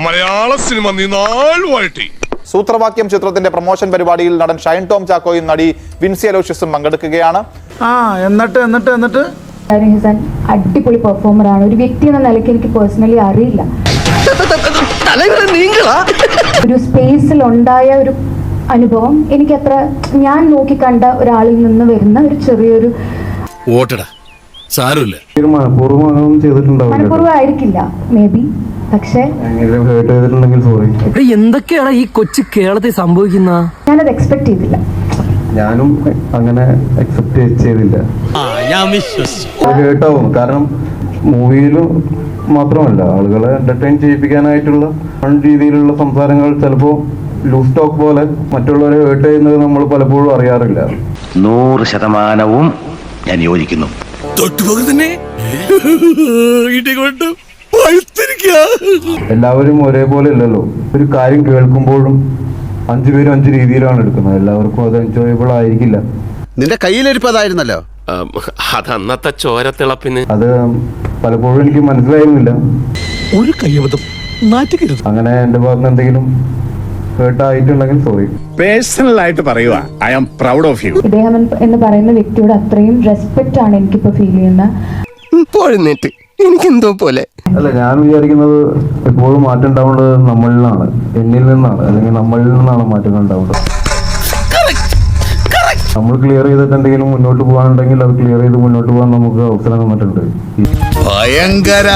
മലയാള cinema വാഴ്ത്തി. സൂത്രവാക്യം ചിത്രത്തിന്റെ പ്രൊമോഷൻ പരിപാടിയിൽ നടൻ ഷൈൻ ടോം ചാക്കോയും നടി വിൻസി അലോഷ്യസും പങ്കെടുക്കുകയാണ്. എന്നിട്ട് അടിപൊളി പെർഫോമർ ആണ്. ഒരു വ്യക്തി എന്ന നിലയ്ക്ക് എനിക്ക് പേഴ്സണലി അറിയില്ല. ഒരു സ്പേസിൽ ഉണ്ടായ ഒരു അനുഭവം എനിക്കത്ര ഞാൻ നോക്കിക്കണ്ട ഒരാളിൽ നിന്ന് വരുന്ന ഒരു ചെറിയൊരു മനഃപൂർവ്വമായിരിക്കില്ല മേ ബി, പക്ഷേ എന്തൊക്കെയാണ് ഈ കൊച്ചു കേരളത്തിൽ സംഭവിക്കുന്ന? ഞാനത് എക്സ്പെക്ട് ചെയ്തില്ല. ഞാനും അങ്ങനെ അക്സെപ്റ്റ് ചെയ്തില്ല. കേട്ടാവും, കാരണം മൂവിയിലും മാത്രമല്ല ആളുകളെ എന്റർടൈൻ ചെയ്യിപ്പിക്കാനായിട്ടുള്ള രീതിയിലുള്ള സംസാരങ്ങൾ ചിലപ്പോ ലൂസ് ടോക്ക് പോലെ മറ്റുള്ളവരെ ഹേർട്ട് ചെയ്യുന്നത് നമ്മൾ പലപ്പോഴും അറിയാറില്ല. 100% ഞാൻ യോജിക്കുന്നു. എല്ലാവരും ഒരേപോലെ അല്ലല്ലോ. ഒരു കാര്യം കേൾക്കുമ്പോഴും 5 പേരും 5 രീതിയിലാണ് എടുക്കുന്നത്. എല്ലാവർക്കും അത് എൻജോയബിൾ ആയിരിക്കില്ല. നിന്റെ കയ്യിലിരിപ്പതായിരുന്നല്ലോ. അത് അന്നത്തെ ചോരത്തിളപ്പിന് അത് പലപ്പോഴും എനിക്ക് മനസ്സിലായിരുന്നില്ല. ഒരു കയ്യബദ്ധം നാറ്റുകരുത്. അങ്ങനെ എന്റെ ഭാഗത്ത് എന്തെങ്കിലും ഹേർട്ടായിട്ടുണ്ടെങ്കിൽ സോറി. പേഴ്സണൽ ആയിട്ട് പറയുക, I am proud of you. ഇദ്ദേഹം എന്ന് പറയുന്ന വ്യക്തിയോട് അത്രയും റെസ്പെക്റ്റ് ആണ് എനിക്കിപ്പോ ഫീൽ ചെയ്യുന്നത്. എനിക്കെന്തോ പോലെ. അല്ല, ഞാൻ വിചാരിക്കുന്നത് എപ്പോഴും മാറ്റം ഉണ്ടാവേണ്ടത് നമ്മളിലാണ്, എന്നിൽ നിന്നാണ്, അല്ലെങ്കിൽ നമ്മളിൽ നിന്നാണ് മാറ്റങ്ങൾ ഉണ്ടാവേണ്ടത്. നമ്മൾ ക്ലിയർ ചെയ്തിട്ട് എന്തെങ്കിലും മുന്നോട്ട് പോകാനുണ്ടെങ്കിൽ അത് ക്ലിയർ ചെയ്ത് മുന്നോട്ട് പോകാൻ നമുക്ക് അവസരം തന്നിട്ടുണ്ട്. ഭയങ്കര